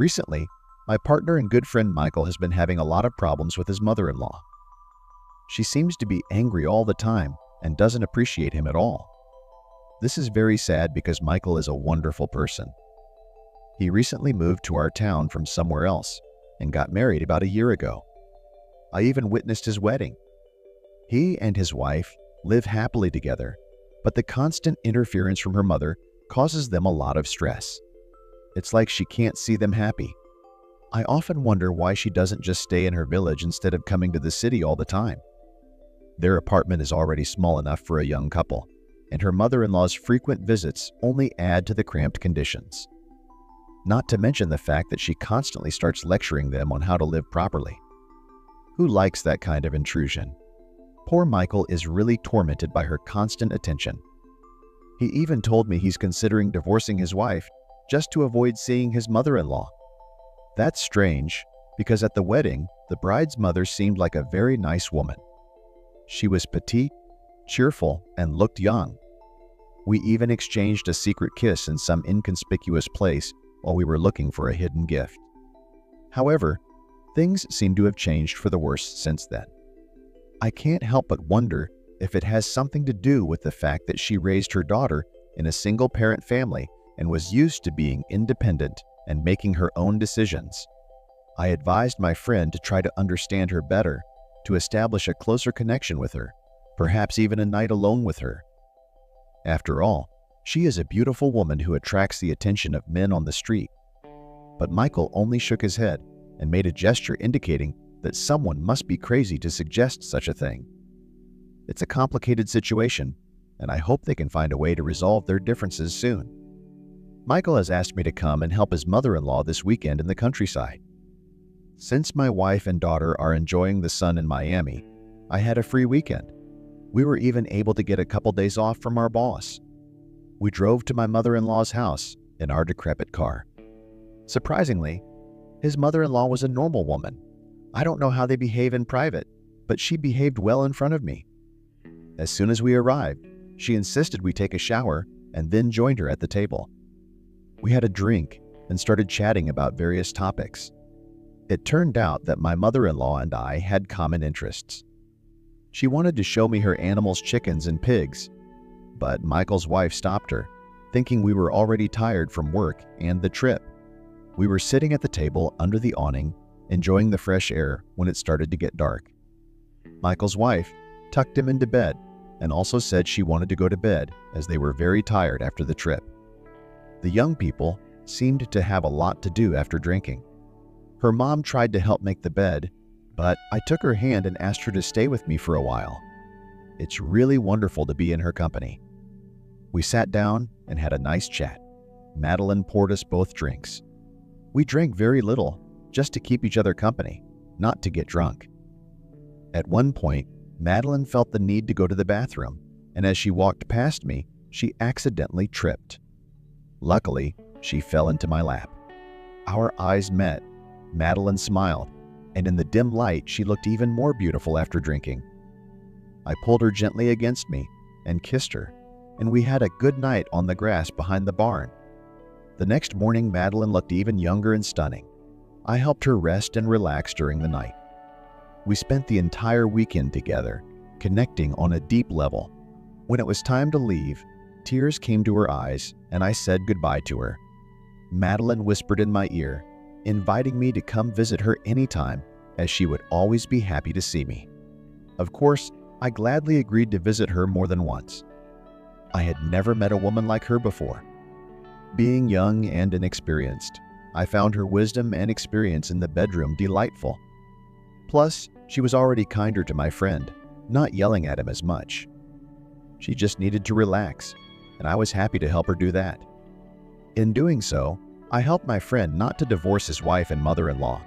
Recently, my partner and good friend Michael has been having a lot of problems with his mother-in-law. She seems to be angry all the time and doesn't appreciate him at all. This is very sad because Michael is a wonderful person. He recently moved to our town from somewhere else and got married about a year ago. I even witnessed his wedding. He and his wife live happily together, but the constant interference from her mother causes them a lot of stress. It's like she can't see them happy. I often wonder why she doesn't just stay in her village instead of coming to the city all the time. Their apartment is already small enough for a young couple, and her mother-in-law's frequent visits only add to the cramped conditions. Not to mention the fact that she constantly starts lecturing them on how to live properly. Who likes that kind of intrusion? Poor Michael is really tormented by her constant attention. He even told me he's considering divorcing his wife just to avoid seeing his mother-in-law. That's strange, because at the wedding, the bride's mother seemed like a very nice woman. She was petite, cheerful, and looked young. We even exchanged a secret kiss in some inconspicuous place while we were looking for a hidden gift. However, things seem to have changed for the worse since then. I can't help but wonder if it has something to do with the fact that she raised her daughter in a single-parent family and was used to being independent and making her own decisions. I advised my friend to try to understand her better, to establish a closer connection with her, perhaps even a night alone with her. After all, she is a beautiful woman who attracts the attention of men on the street. But Michael only shook his head and made a gesture indicating that someone must be crazy to suggest such a thing. It's a complicated situation, and I hope they can find a way to resolve their differences soon. Michael has asked me to come and help his mother-in-law this weekend in the countryside. Since my wife and daughter are enjoying the sun in Miami, I had a free weekend. We were even able to get a couple days off from our boss. We drove to my mother-in-law's house in our decrepit car. Surprisingly, his mother-in-law was a normal woman. I don't know how they behave in private, but she behaved well in front of me. As soon as we arrived, she insisted we take a shower and then joined her at the table. We had a drink and started chatting about various topics. It turned out that my mother-in-law and I had common interests. She wanted to show me her animals, chickens and pigs, but Michael's wife stopped her, thinking we were already tired from work and the trip. We were sitting at the table under the awning, enjoying the fresh air when it started to get dark. Michael's wife tucked him into bed and also said she wanted to go to bed as they were very tired after the trip. The young people seemed to have a lot to do after drinking. Her mom tried to help make the bed, but I took her hand and asked her to stay with me for a while. It's really wonderful to be in her company. We sat down and had a nice chat. Madeline poured us both drinks. We drank very little, just to keep each other company, not to get drunk. At one point, Madeline felt the need to go to the bathroom, and as she walked past me, she accidentally tripped. Luckily, she fell into my lap. Our eyes met. Madeline smiled, and in the dim light, she looked even more beautiful after drinking. I pulled her gently against me and kissed her, and we had a good night on the grass behind the barn. The next morning, Madeline looked even younger and stunning. I helped her rest and relax during the night. We spent the entire weekend together, connecting on a deep level. When it was time to leave, tears came to her eyes, and I said goodbye to her. Madeline whispered in my ear, inviting me to come visit her anytime, as she would always be happy to see me. Of course, I gladly agreed to visit her more than once. I had never met a woman like her before. Being young and inexperienced, I found her wisdom and experience in the bedroom delightful. Plus, she was already kinder to my friend, not yelling at him as much. She just needed to relax, and I was happy to help her do that. In doing so, I helped my friend not to divorce his wife and mother-in-law,